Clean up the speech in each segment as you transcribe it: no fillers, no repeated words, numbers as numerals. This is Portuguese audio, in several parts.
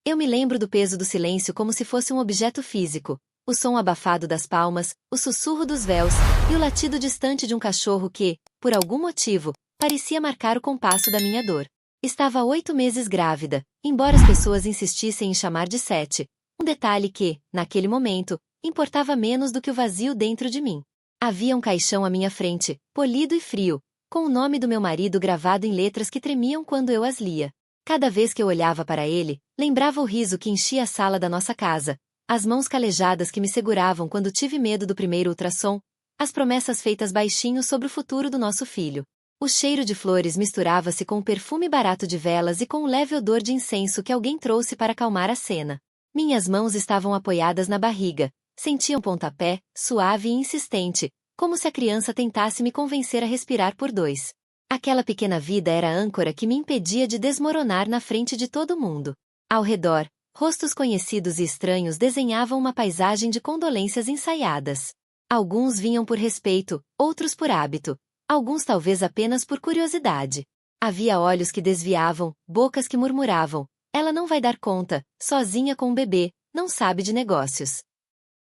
Eu me lembro do peso do silêncio como se fosse um objeto físico, o som abafado das palmas, o sussurro dos véus, e o latido distante de um cachorro que, por algum motivo, parecia marcar o compasso da minha dor. Estava há 8 meses grávida, embora as pessoas insistissem em chamar de 7, um detalhe que, naquele momento, importava menos do que o vazio dentro de mim. Havia um caixão à minha frente, polido e frio, com o nome do meu marido gravado em letras que tremiam quando eu as lia. Cada vez que eu olhava para ele, lembrava o riso que enchia a sala da nossa casa, as mãos calejadas que me seguravam quando tive medo do primeiro ultrassom, as promessas feitas baixinho sobre o futuro do nosso filho. O cheiro de flores misturava-se com o perfume barato de velas e com o leve odor de incenso que alguém trouxe para acalmar a cena. Minhas mãos estavam apoiadas na barriga, sentia um pontapé, suave e insistente, como se a criança tentasse me convencer a respirar por 2. Aquela pequena vida era a âncora que me impedia de desmoronar na frente de todo mundo. Ao redor, rostos conhecidos e estranhos desenhavam uma paisagem de condolências ensaiadas. Alguns vinham por respeito, outros por hábito, alguns talvez apenas por curiosidade. Havia olhos que desviavam, bocas que murmuravam: ela não vai dar conta, sozinha com um bebê, não sabe de negócios.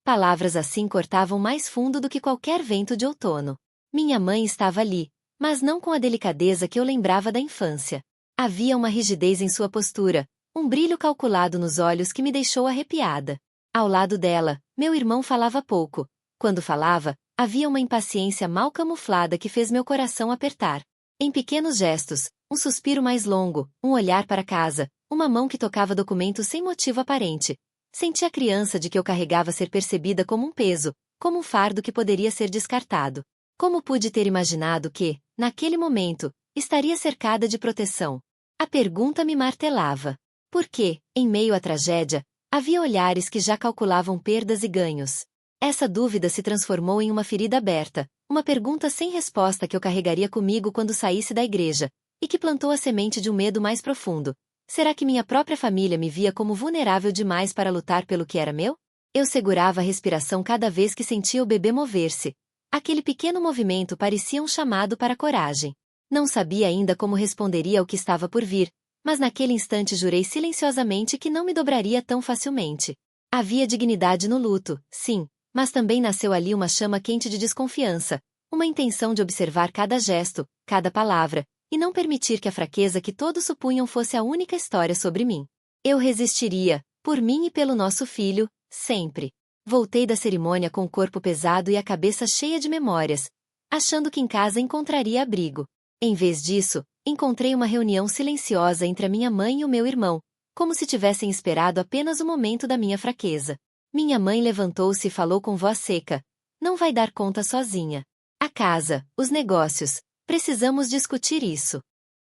Palavras assim cortavam mais fundo do que qualquer vento de outono. Minha mãe estava ali, mas não com a delicadeza que eu lembrava da infância. Havia uma rigidez em sua postura, um brilho calculado nos olhos que me deixou arrepiada. Ao lado dela, meu irmão falava pouco. Quando falava, havia uma impaciência mal camuflada que fez meu coração apertar. Em pequenos gestos, um suspiro mais longo, um olhar para casa, uma mão que tocava documentos sem motivo aparente. Senti a criança de que eu carregava ser percebida como um peso, como um fardo que poderia ser descartado. Como pude ter imaginado que, naquele momento, estaria cercada de proteção? A pergunta me martelava. Porque, em meio à tragédia, havia olhares que já calculavam perdas e ganhos. Essa dúvida se transformou em uma ferida aberta, uma pergunta sem resposta que eu carregaria comigo quando saísse da igreja, e que plantou a semente de um medo mais profundo. Será que minha própria família me via como vulnerável demais para lutar pelo que era meu? Eu segurava a respiração cada vez que sentia o bebê mover-se. Aquele pequeno movimento parecia um chamado para a coragem. Não sabia ainda como responderia ao que estava por vir, mas naquele instante jurei silenciosamente que não me dobraria tão facilmente. Havia dignidade no luto, sim, mas também nasceu ali uma chama quente de desconfiança, uma intenção de observar cada gesto, cada palavra, e não permitir que a fraqueza que todos supunham fosse a única história sobre mim. Eu resistiria, por mim e pelo nosso filho, sempre. Voltei da cerimônia com o corpo pesado e a cabeça cheia de memórias, achando que em casa encontraria abrigo. Em vez disso, encontrei uma reunião silenciosa entre a minha mãe e o meu irmão, como se tivessem esperado apenas o momento da minha fraqueza. Minha mãe levantou-se e falou com voz seca: não vai dar conta sozinha. A casa, os negócios, precisamos discutir isso.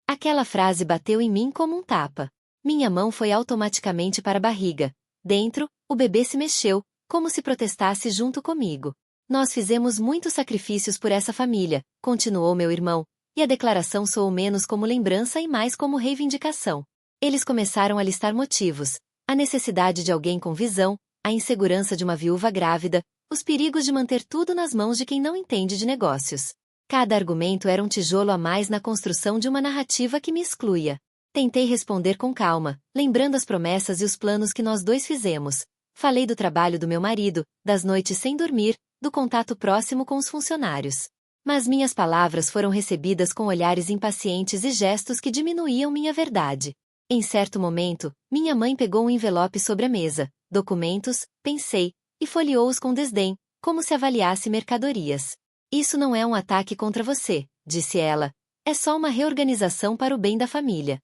Aquela frase bateu em mim como um tapa. Minha mão foi automaticamente para a barriga. Dentro, o bebê se mexeu, como se protestasse junto comigo. Nós fizemos muitos sacrifícios por essa família, continuou meu irmão, e a declaração soou menos como lembrança e mais como reivindicação. Eles começaram a listar motivos: a necessidade de alguém com visão, a insegurança de uma viúva grávida, os perigos de manter tudo nas mãos de quem não entende de negócios. Cada argumento era um tijolo a mais na construção de uma narrativa que me excluía. Tentei responder com calma, lembrando as promessas e os planos que nós dois fizemos. Falei do trabalho do meu marido, das noites sem dormir, do contato próximo com os funcionários. Mas minhas palavras foram recebidas com olhares impacientes e gestos que diminuíam minha verdade. Em certo momento, minha mãe pegou um envelope sobre a mesa, documentos, pensei, e folheou-os com desdém, como se avaliasse mercadorias. Isso não é um ataque contra você, disse ela. É só uma reorganização para o bem da família.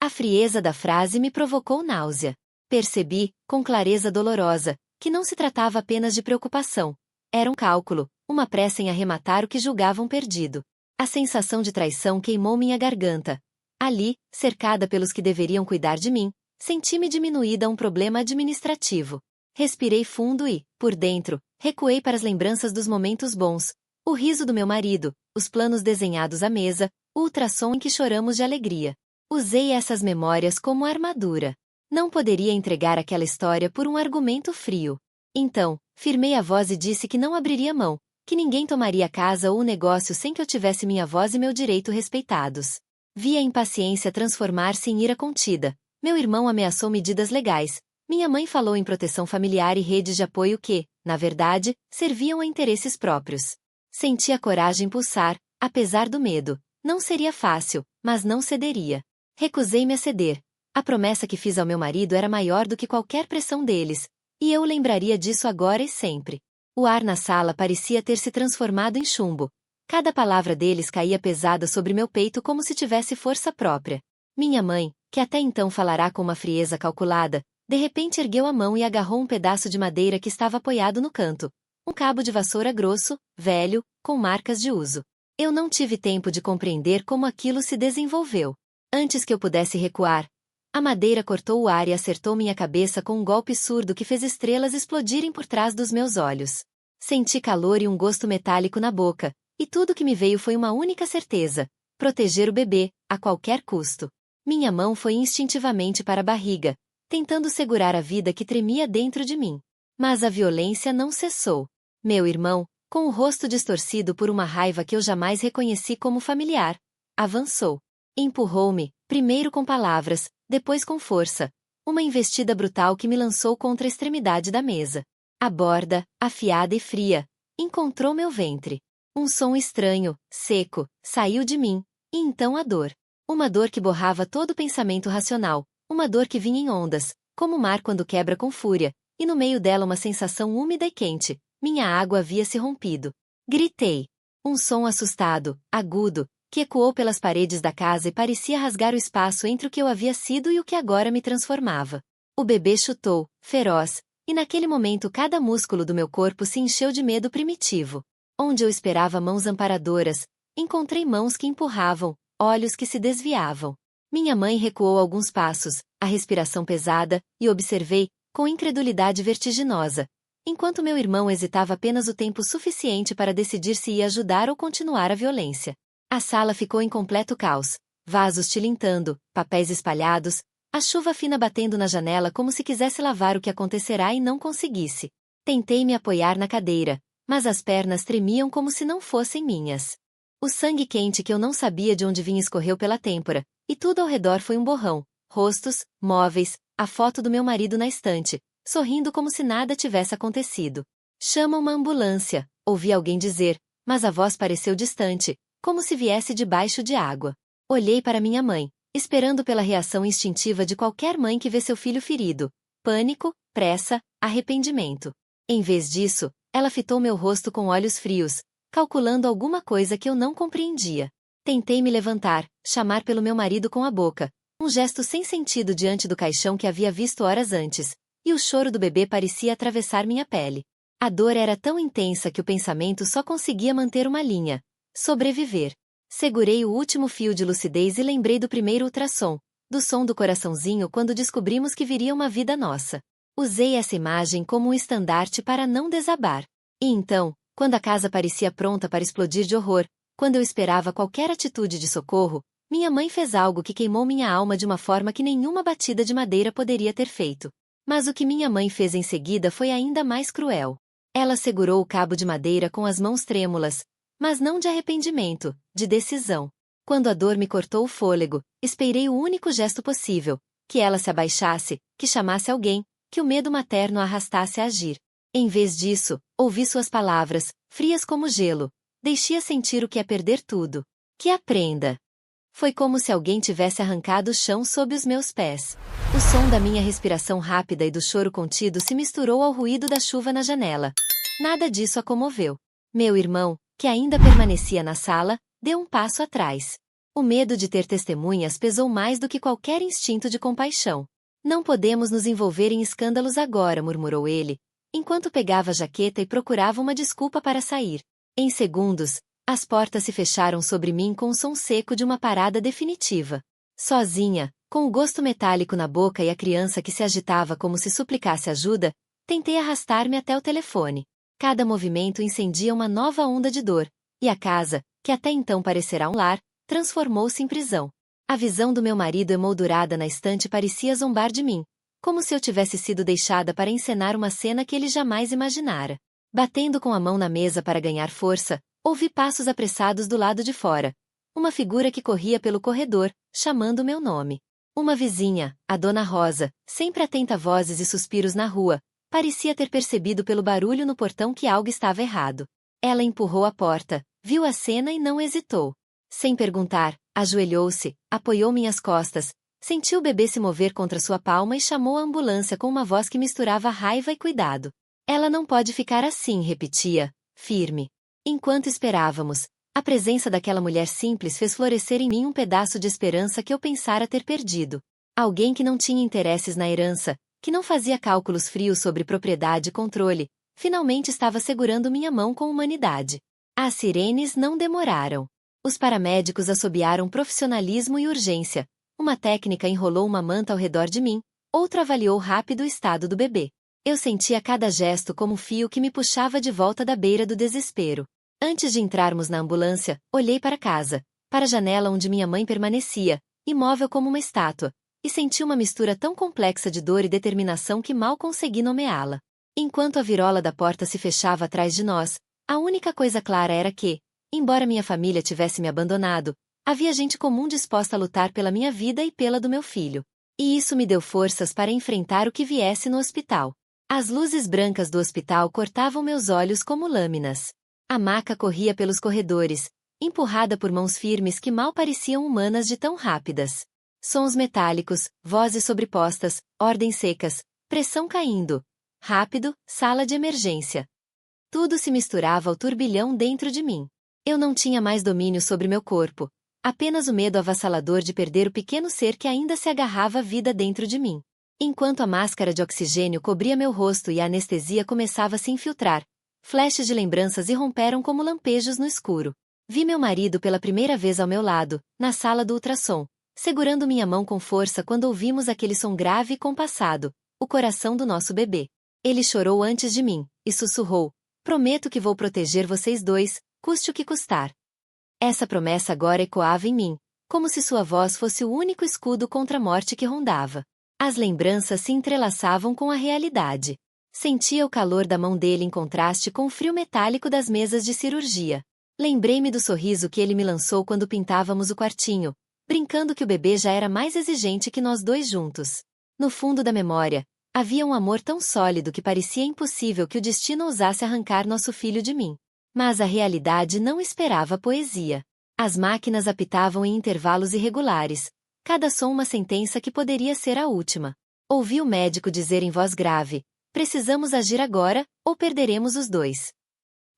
A frieza da frase me provocou náusea. Percebi, com clareza dolorosa, que não se tratava apenas de preocupação. Era um cálculo, uma pressa em arrematar o que julgavam perdido. A sensação de traição queimou minha garganta. Ali, cercada pelos que deveriam cuidar de mim, senti-me diminuída a um problema administrativo. Respirei fundo e, por dentro, recuei para as lembranças dos momentos bons. O riso do meu marido, os planos desenhados à mesa, o ultrassom em que choramos de alegria. Usei essas memórias como armadura. Não poderia entregar aquela história por um argumento frio. Então, firmei a voz e disse que não abriria mão, que ninguém tomaria a casa ou o negócio sem que eu tivesse minha voz e meu direito respeitados. Vi a impaciência transformar-se em ira contida. Meu irmão ameaçou medidas legais. Minha mãe falou em proteção familiar e redes de apoio que, na verdade, serviam a interesses próprios. Senti a coragem pulsar, apesar do medo. Não seria fácil, mas não cederia. Recusei-me a ceder. A promessa que fiz ao meu marido era maior do que qualquer pressão deles, e eu lembraria disso agora e sempre. O ar na sala parecia ter se transformado em chumbo. Cada palavra deles caía pesada sobre meu peito como se tivesse força própria. Minha mãe, que até então falará com uma frieza calculada, de repente ergueu a mão e agarrou um pedaço de madeira que estava apoiado no canto. Um cabo de vassoura grosso, velho, com marcas de uso. Eu não tive tempo de compreender como aquilo se desenvolveu. Antes que eu pudesse recuar, a madeira cortou o ar e acertou minha cabeça com um golpe surdo que fez estrelas explodirem por trás dos meus olhos. Senti calor e um gosto metálico na boca, e tudo que me veio foi uma única certeza: proteger o bebê, a qualquer custo. Minha mão foi instintivamente para a barriga, tentando segurar a vida que tremia dentro de mim. Mas a violência não cessou. Meu irmão, com o rosto distorcido por uma raiva que eu jamais reconheci como familiar, avançou. Empurrou-me, primeiro com palavras, depois com força. Uma investida brutal que me lançou contra a extremidade da mesa. A borda, afiada e fria, encontrou meu ventre. Um som estranho, seco, saiu de mim, e então a dor. Uma dor que borrava todo o pensamento racional, uma dor que vinha em ondas, como o mar quando quebra com fúria, e no meio dela uma sensação úmida e quente. Minha água havia se rompido. Gritei. Um som assustado, agudo, que ecoou pelas paredes da casa e parecia rasgar o espaço entre o que eu havia sido e o que agora me transformava. O bebê chutou, feroz, e naquele momento cada músculo do meu corpo se encheu de medo primitivo. Onde eu esperava mãos amparadoras, encontrei mãos que empurravam, olhos que se desviavam. Minha mãe recuou alguns passos, a respiração pesada, e observei, com incredulidade vertiginosa, enquanto meu irmão hesitava apenas o tempo suficiente para decidir se ia ajudar ou continuar a violência. A sala ficou em completo caos, vasos tilintando, papéis espalhados, a chuva fina batendo na janela como se quisesse lavar o que acontecerá e não conseguisse. Tentei me apoiar na cadeira, mas as pernas tremiam como se não fossem minhas. O sangue quente que eu não sabia de onde vinha escorreu pela têmpora, e tudo ao redor foi um borrão, rostos, móveis, a foto do meu marido na estante, sorrindo como se nada tivesse acontecido. Chama uma ambulância, ouvi alguém dizer, mas a voz pareceu distante, como se viesse debaixo de água. Olhei para minha mãe, esperando pela reação instintiva de qualquer mãe que vê seu filho ferido. Pânico, pressa, arrependimento. Em vez disso, ela fitou meu rosto com olhos frios, calculando alguma coisa que eu não compreendia. Tentei me levantar, chamar pelo meu marido com a boca, um gesto sem sentido diante do caixão que havia visto horas antes, e o choro do bebê parecia atravessar minha pele. A dor era tão intensa que o pensamento só conseguia manter uma linha: sobreviver. Segurei o último fio de lucidez e lembrei do primeiro ultrassom, do som do coraçãozinho quando descobrimos que viria uma vida nossa. Usei essa imagem como um estandarte para não desabar. E então, quando a casa parecia pronta para explodir de horror, quando eu esperava qualquer atitude de socorro, minha mãe fez algo que queimou minha alma de uma forma que nenhuma batida de madeira poderia ter feito. Mas o que minha mãe fez em seguida foi ainda mais cruel. Ela segurou o cabo de madeira com as mãos trêmulas, mas não de arrependimento, de decisão. Quando a dor me cortou o fôlego, esperei o único gesto possível: que ela se abaixasse, que chamasse alguém, que o medo materno a arrastasse a agir. Em vez disso, ouvi suas palavras, frias como gelo: deixe-a sentir o que é perder tudo. Que aprenda. Foi como se alguém tivesse arrancado o chão sob os meus pés. O som da minha respiração rápida e do choro contido se misturou ao ruído da chuva na janela. Nada disso a comoveu. Meu irmão, que ainda permanecia na sala, deu um passo atrás. O medo de ter testemunhas pesou mais do que qualquer instinto de compaixão. Não podemos nos envolver em escândalos agora, murmurou ele, enquanto pegava a jaqueta e procurava uma desculpa para sair. Em segundos, as portas se fecharam sobre mim com o som seco de uma parada definitiva. Sozinha, com o gosto metálico na boca e a criança que se agitava como se suplicasse ajuda, tentei arrastar-me até o telefone. Cada movimento incendia uma nova onda de dor, e a casa, que até então parecerá um lar, transformou-se em prisão. A visão do meu marido emoldurada na estante parecia zombar de mim, como se eu tivesse sido deixada para encenar uma cena que ele jamais imaginara. Batendo com a mão na mesa para ganhar força, ouvi passos apressados do lado de fora. Uma figura que corria pelo corredor, chamando meu nome. Uma vizinha, a Dona Rosa, sempre atenta a vozes e suspiros na rua, parecia ter percebido pelo barulho no portão que algo estava errado. Ela empurrou a porta, viu a cena e não hesitou. Sem perguntar, ajoelhou-se, apoiou minhas costas, sentiu o bebê se mover contra sua palma e chamou a ambulância com uma voz que misturava raiva e cuidado. Ela não pode ficar assim, repetia, firme. Enquanto esperávamos, a presença daquela mulher simples fez florescer em mim um pedaço de esperança que eu pensara ter perdido. Alguém que não tinha interesses na herança, que não fazia cálculos frios sobre propriedade e controle, finalmente estava segurando minha mão com humanidade. As sirenes não demoraram. Os paramédicos assobiaram profissionalismo e urgência. Uma técnica enrolou uma manta ao redor de mim, outra avaliou rápido o estado do bebê. Eu sentia cada gesto como um fio que me puxava de volta da beira do desespero. Antes de entrarmos na ambulância, olhei para casa, para a janela onde minha mãe permanecia, imóvel como uma estátua, e senti uma mistura tão complexa de dor e determinação que mal consegui nomeá-la. Enquanto a virola da porta se fechava atrás de nós, a única coisa clara era que, embora minha família tivesse me abandonado, havia gente comum disposta a lutar pela minha vida e pela do meu filho. E isso me deu forças para enfrentar o que viesse no hospital. As luzes brancas do hospital cortavam meus olhos como lâminas. A maca corria pelos corredores, empurrada por mãos firmes que mal pareciam humanas de tão rápidas. Sons metálicos, vozes sobrepostas, ordens secas, pressão caindo. Rápido, sala de emergência. Tudo se misturava ao turbilhão dentro de mim. Eu não tinha mais domínio sobre meu corpo, apenas o medo avassalador de perder o pequeno ser que ainda se agarrava à vida dentro de mim. Enquanto a máscara de oxigênio cobria meu rosto e a anestesia começava a se infiltrar, flashes de lembranças irromperam como lampejos no escuro. Vi meu marido pela primeira vez ao meu lado, na sala do ultrassom, segurando minha mão com força quando ouvimos aquele som grave e compassado, o coração do nosso bebê. Ele chorou antes de mim, e sussurrou, prometo que vou proteger vocês dois, custe o que custar. Essa promessa agora ecoava em mim, como se sua voz fosse o único escudo contra a morte que rondava. As lembranças se entrelaçavam com a realidade. Sentia o calor da mão dele em contraste com o frio metálico das mesas de cirurgia. Lembrei-me do sorriso que ele me lançou quando pintávamos o quartinho, brincando que o bebê já era mais exigente que nós dois juntos. No fundo da memória, havia um amor tão sólido que parecia impossível que o destino ousasse arrancar nosso filho de mim. Mas a realidade não esperava poesia. As máquinas apitavam em intervalos irregulares, cada som uma sentença que poderia ser a última. Ouvi o médico dizer em voz grave, precisamos agir agora, ou perderemos os dois.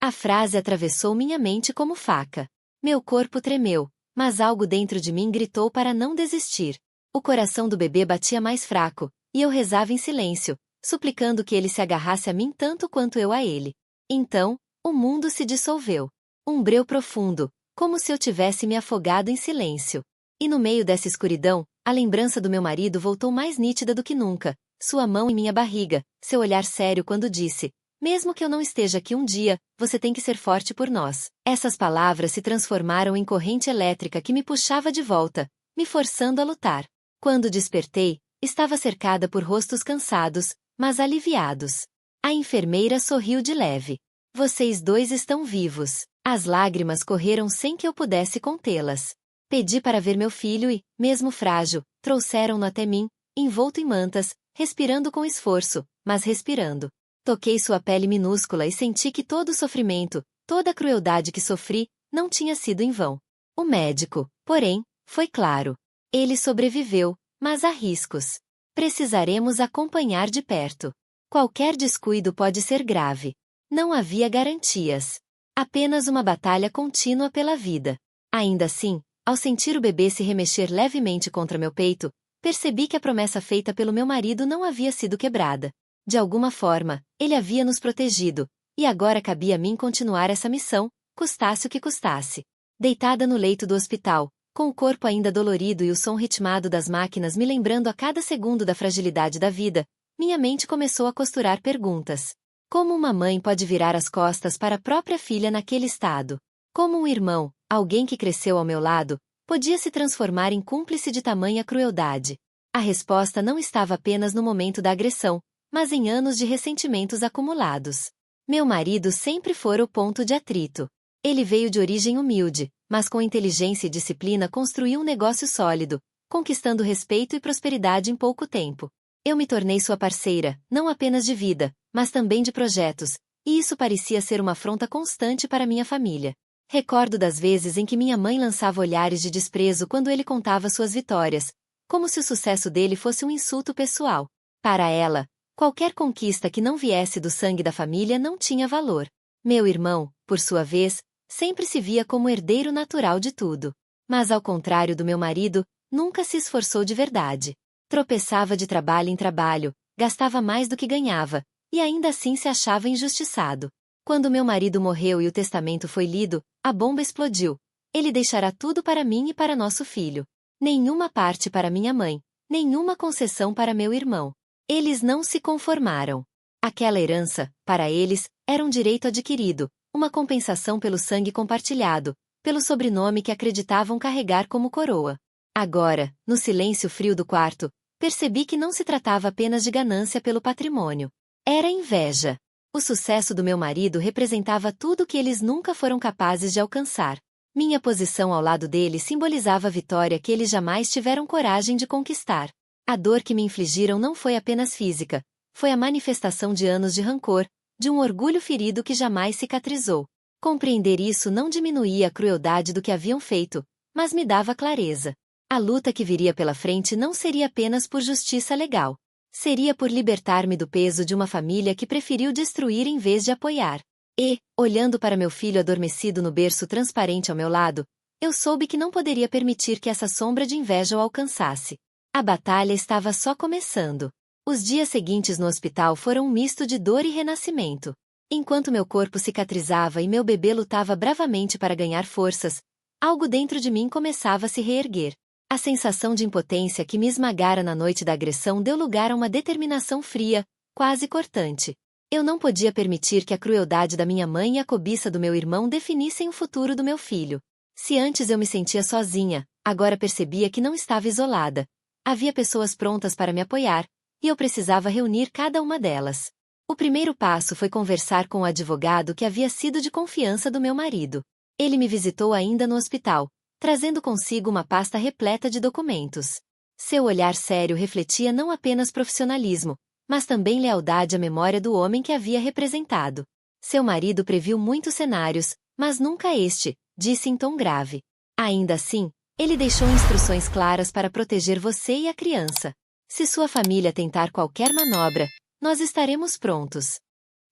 A frase atravessou minha mente como faca. Meu corpo tremeu, mas algo dentro de mim gritou para não desistir. O coração do bebê batia mais fraco, e eu rezava em silêncio, suplicando que ele se agarrasse a mim tanto quanto eu a ele. Então, o mundo se dissolveu. Um breu profundo, como se eu tivesse me afogado em silêncio. E no meio dessa escuridão, a lembrança do meu marido voltou mais nítida do que nunca, sua mão em minha barriga, seu olhar sério quando disse, mesmo que eu não esteja aqui um dia, você tem que ser forte por nós. Essas palavras se transformaram em corrente elétrica que me puxava de volta, me forçando a lutar. Quando despertei, estava cercada por rostos cansados, mas aliviados. A enfermeira sorriu de leve. Vocês dois estão vivos. As lágrimas correram sem que eu pudesse contê-las. Pedi para ver meu filho e, mesmo frágil, trouxeram-no até mim, envolto em mantas, respirando com esforço, mas respirando. Toquei sua pele minúscula e senti que todo o sofrimento, toda a crueldade que sofri, não tinha sido em vão. O médico, porém, foi claro. Ele sobreviveu, mas há riscos. Precisaremos acompanhar de perto. Qualquer descuido pode ser grave. Não havia garantias. Apenas uma batalha contínua pela vida. Ainda assim, ao sentir o bebê se remexer levemente contra meu peito, percebi que a promessa feita pelo meu marido não havia sido quebrada. De alguma forma, ele havia nos protegido, e agora cabia a mim continuar essa missão, custasse o que custasse. Deitada no leito do hospital, com o corpo ainda dolorido e o som ritmado das máquinas me lembrando a cada segundo da fragilidade da vida, minha mente começou a costurar perguntas. Como uma mãe pode virar as costas para a própria filha naquele estado? Como um irmão, alguém que cresceu ao meu lado, podia se transformar em cúmplice de tamanha crueldade? A resposta não estava apenas no momento da agressão, mas em anos de ressentimentos acumulados. Meu marido sempre fora o ponto de atrito. Ele veio de origem humilde, mas com inteligência e disciplina construiu um negócio sólido, conquistando respeito e prosperidade em pouco tempo. Eu me tornei sua parceira, não apenas de vida, mas também de projetos, e isso parecia ser uma afronta constante para minha família. Recordo das vezes em que minha mãe lançava olhares de desprezo quando ele contava suas vitórias, como se o sucesso dele fosse um insulto pessoal. Para ela, qualquer conquista que não viesse do sangue da família não tinha valor. Meu irmão, por sua vez, sempre se via como herdeiro natural de tudo. Mas ao contrário do meu marido, nunca se esforçou de verdade. Tropeçava de trabalho em trabalho, gastava mais do que ganhava, e ainda assim se achava injustiçado. Quando meu marido morreu e o testamento foi lido, a bomba explodiu. Ele deixará tudo para mim e para nosso filho. Nenhuma parte para minha mãe, nenhuma concessão para meu irmão. Eles não se conformaram. Aquela herança, para eles, era um direito adquirido, uma compensação pelo sangue compartilhado, pelo sobrenome que acreditavam carregar como coroa. Agora, no silêncio frio do quarto, percebi que não se tratava apenas de ganância pelo patrimônio. Era inveja. O sucesso do meu marido representava tudo que eles nunca foram capazes de alcançar. Minha posição ao lado dele simbolizava a vitória que eles jamais tiveram coragem de conquistar. A dor que me infligiram não foi apenas física, foi a manifestação de anos de rancor, de um orgulho ferido que jamais cicatrizou. Compreender isso não diminuía a crueldade do que haviam feito, mas me dava clareza. A luta que viria pela frente não seria apenas por justiça legal. Seria por libertar-me do peso de uma família que preferiu destruir em vez de apoiar. E, olhando para meu filho adormecido no berço transparente ao meu lado, eu soube que não poderia permitir que essa sombra de inveja o alcançasse. A batalha estava só começando. Os dias seguintes no hospital foram um misto de dor e renascimento. Enquanto meu corpo cicatrizava e meu bebê lutava bravamente para ganhar forças, algo dentro de mim começava a se reerguer. A sensação de impotência que me esmagara na noite da agressão deu lugar a uma determinação fria, quase cortante. Eu não podia permitir que a crueldade da minha mãe e a cobiça do meu irmão definissem o futuro do meu filho. Se antes eu me sentia sozinha, agora percebia que não estava isolada. Havia pessoas prontas para me apoiar, e eu precisava reunir cada uma delas. O primeiro passo foi conversar com o advogado que havia sido de confiança do meu marido. Ele me visitou ainda no hospital, trazendo consigo uma pasta repleta de documentos. Seu olhar sério refletia não apenas profissionalismo, mas também lealdade à memória do homem que havia representado. Seu marido previu muitos cenários, mas nunca este, disse em tom grave. Ainda assim, ele deixou instruções claras para proteger você e a criança. Se sua família tentar qualquer manobra, nós estaremos prontos.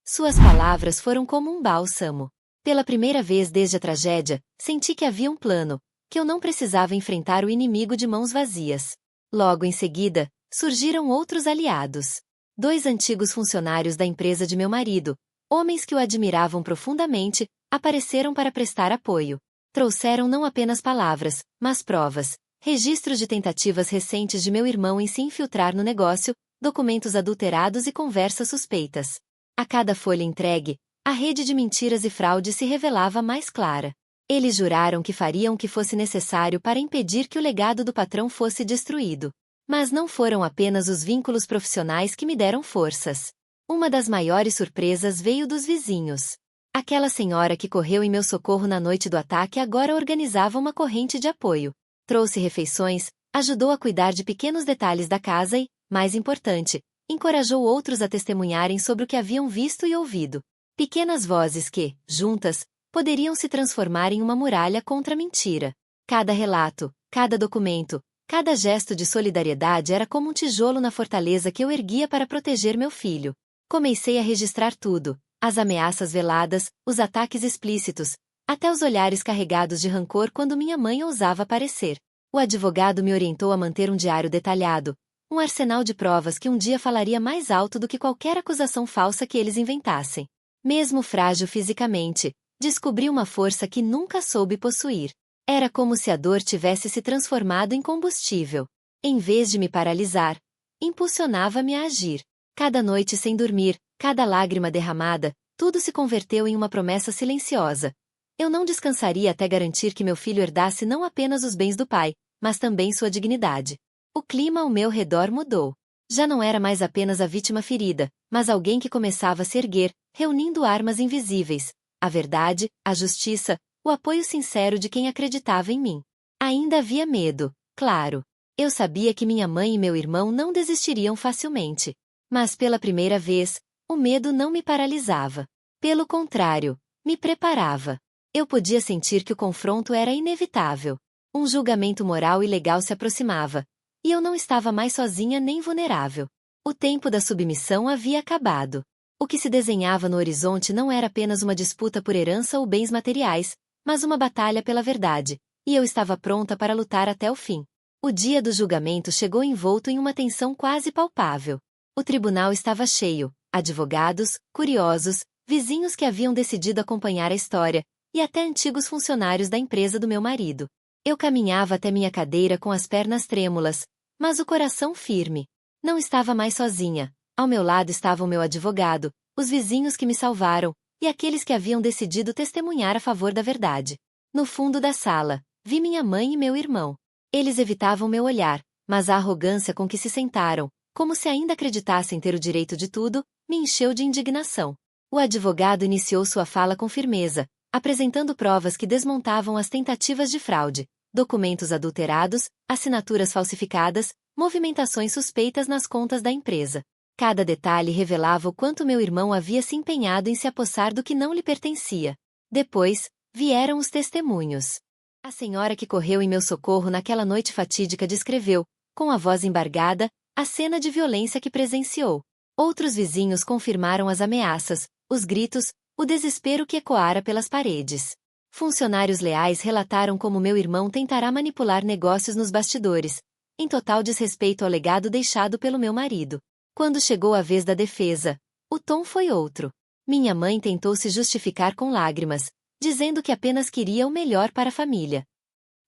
Suas palavras foram como um bálsamo. Pela primeira vez desde a tragédia, senti que havia um plano, que eu não precisava enfrentar o inimigo de mãos vazias. Logo em seguida, surgiram outros aliados. 2 antigos funcionários da empresa de meu marido, homens que o admiravam profundamente, apareceram para prestar apoio. Trouxeram não apenas palavras, mas provas, registros de tentativas recentes de meu irmão em se infiltrar no negócio, documentos adulterados e conversas suspeitas. A cada folha entregue, a rede de mentiras e fraude se revelava mais clara. Eles juraram que fariam o que fosse necessário para impedir que o legado do patrão fosse destruído. Mas não foram apenas os vínculos profissionais que me deram forças. Uma das maiores surpresas veio dos vizinhos. Aquela senhora que correu em meu socorro na noite do ataque agora organizava uma corrente de apoio. Trouxe refeições, ajudou a cuidar de pequenos detalhes da casa e, mais importante, encorajou outros a testemunharem sobre o que haviam visto e ouvido. Pequenas vozes que, juntas, poderiam se transformar em uma muralha contra a mentira. Cada relato, cada documento, cada gesto de solidariedade era como um tijolo na fortaleza que eu erguia para proteger meu filho. Comecei a registrar tudo, as ameaças veladas, os ataques explícitos, até os olhares carregados de rancor quando minha mãe ousava aparecer. O advogado me orientou a manter um diário detalhado, um arsenal de provas que um dia falaria mais alto do que qualquer acusação falsa que eles inventassem. Mesmo frágil fisicamente, descobri uma força que nunca soube possuir. Era como se a dor tivesse se transformado em combustível. Em vez de me paralisar, impulsionava-me a agir. Cada noite sem dormir, cada lágrima derramada, tudo se converteu em uma promessa silenciosa. Eu não descansaria até garantir que meu filho herdasse não apenas os bens do pai, mas também sua dignidade. O clima ao meu redor mudou. Já não era mais apenas a vítima ferida, mas alguém que começava a se erguer, reunindo armas invisíveis. A verdade, a justiça, o apoio sincero de quem acreditava em mim. Ainda havia medo, claro. Eu sabia que minha mãe e meu irmão não desistiriam facilmente. Mas pela primeira vez, o medo não me paralisava. Pelo contrário, me preparava. Eu podia sentir que o confronto era inevitável. Um julgamento moral e legal se aproximava. E eu não estava mais sozinha nem vulnerável. O tempo da submissão havia acabado. O que se desenhava no horizonte não era apenas uma disputa por herança ou bens materiais, mas uma batalha pela verdade, e eu estava pronta para lutar até o fim. O dia do julgamento chegou envolto em uma tensão quase palpável. O tribunal estava cheio, advogados, curiosos, vizinhos que haviam decidido acompanhar a história, e até antigos funcionários da empresa do meu marido. Eu caminhava até minha cadeira com as pernas trêmulas, mas o coração firme. Não estava mais sozinha. Ao meu lado estava o meu advogado, os vizinhos que me salvaram, e aqueles que haviam decidido testemunhar a favor da verdade. No fundo da sala, vi minha mãe e meu irmão. Eles evitavam meu olhar, mas a arrogância com que se sentaram, como se ainda acreditassem ter o direito de tudo, me encheu de indignação. O advogado iniciou sua fala com firmeza, apresentando provas que desmontavam as tentativas de fraude, documentos adulterados, assinaturas falsificadas, movimentações suspeitas nas contas da empresa. Cada detalhe revelava o quanto meu irmão havia se empenhado em se apossar do que não lhe pertencia. Depois, vieram os testemunhos. A senhora que correu em meu socorro naquela noite fatídica descreveu, com a voz embargada, a cena de violência que presenciou. Outros vizinhos confirmaram as ameaças, os gritos, o desespero que ecoara pelas paredes. Funcionários leais relataram como meu irmão tentará manipular negócios nos bastidores, em total desrespeito ao legado deixado pelo meu marido. Quando chegou a vez da defesa, o tom foi outro. Minha mãe tentou se justificar com lágrimas, dizendo que apenas queria o melhor para a família.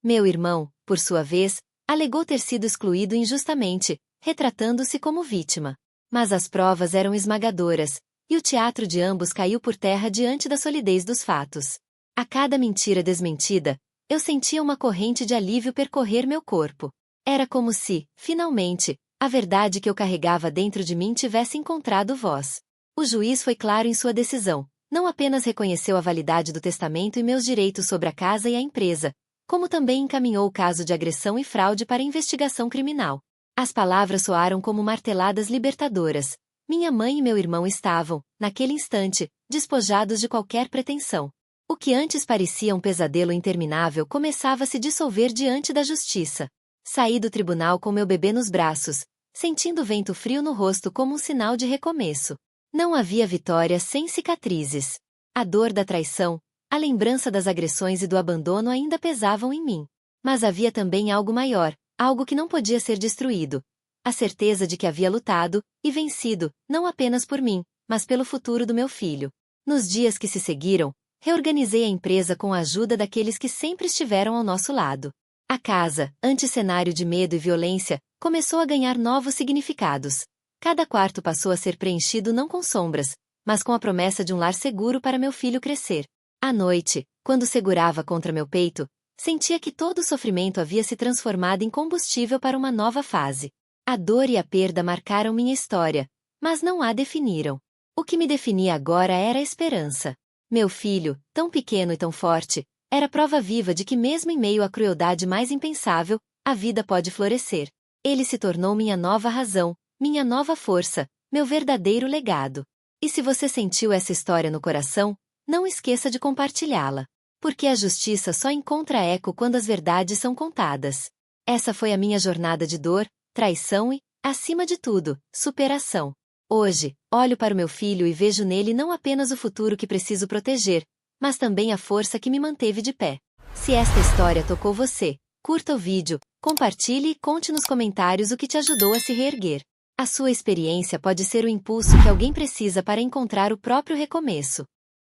Meu irmão, por sua vez, alegou ter sido excluído injustamente, retratando-se como vítima. Mas as provas eram esmagadoras, e o teatro de ambos caiu por terra diante da solidez dos fatos. A cada mentira desmentida, eu sentia uma corrente de alívio percorrer meu corpo. Era como se, finalmente, a verdade que eu carregava dentro de mim tivesse encontrado voz. O juiz foi claro em sua decisão. Não apenas reconheceu a validade do testamento e meus direitos sobre a casa e a empresa, como também encaminhou o caso de agressão e fraude para investigação criminal. As palavras soaram como marteladas libertadoras. Minha mãe e meu irmão estavam, naquele instante, despojados de qualquer pretensão. O que antes parecia um pesadelo interminável começava a se dissolver diante da justiça. Saí do tribunal com meu bebê nos braços, sentindo o vento frio no rosto como um sinal de recomeço. Não havia vitória sem cicatrizes. A dor da traição, a lembrança das agressões e do abandono ainda pesavam em mim. Mas havia também algo maior, algo que não podia ser destruído. A certeza de que havia lutado, e vencido, não apenas por mim, mas pelo futuro do meu filho. Nos dias que se seguiram, reorganizei a empresa com a ajuda daqueles que sempre estiveram ao nosso lado. A casa, anti-cenário de medo e violência, começou a ganhar novos significados. Cada quarto passou a ser preenchido não com sombras, mas com a promessa de um lar seguro para meu filho crescer. À noite, quando segurava contra meu peito, sentia que todo o sofrimento havia se transformado em combustível para uma nova fase. A dor e a perda marcaram minha história, mas não a definiram. O que me definia agora era a esperança. Meu filho, tão pequeno e tão forte, era prova viva de que mesmo em meio à crueldade mais impensável, a vida pode florescer. Ele se tornou minha nova razão, minha nova força, meu verdadeiro legado. E se você sentiu essa história no coração, não esqueça de compartilhá-la. Porque a justiça só encontra eco quando as verdades são contadas. Essa foi a minha jornada de dor, traição e, acima de tudo, superação. Hoje, olho para o meu filho e vejo nele não apenas o futuro que preciso proteger, mas também a força que me manteve de pé. Se esta história tocou você, curta o vídeo, compartilhe e conte nos comentários o que te ajudou a se reerguer. A sua experiência pode ser o impulso que alguém precisa para encontrar o próprio recomeço.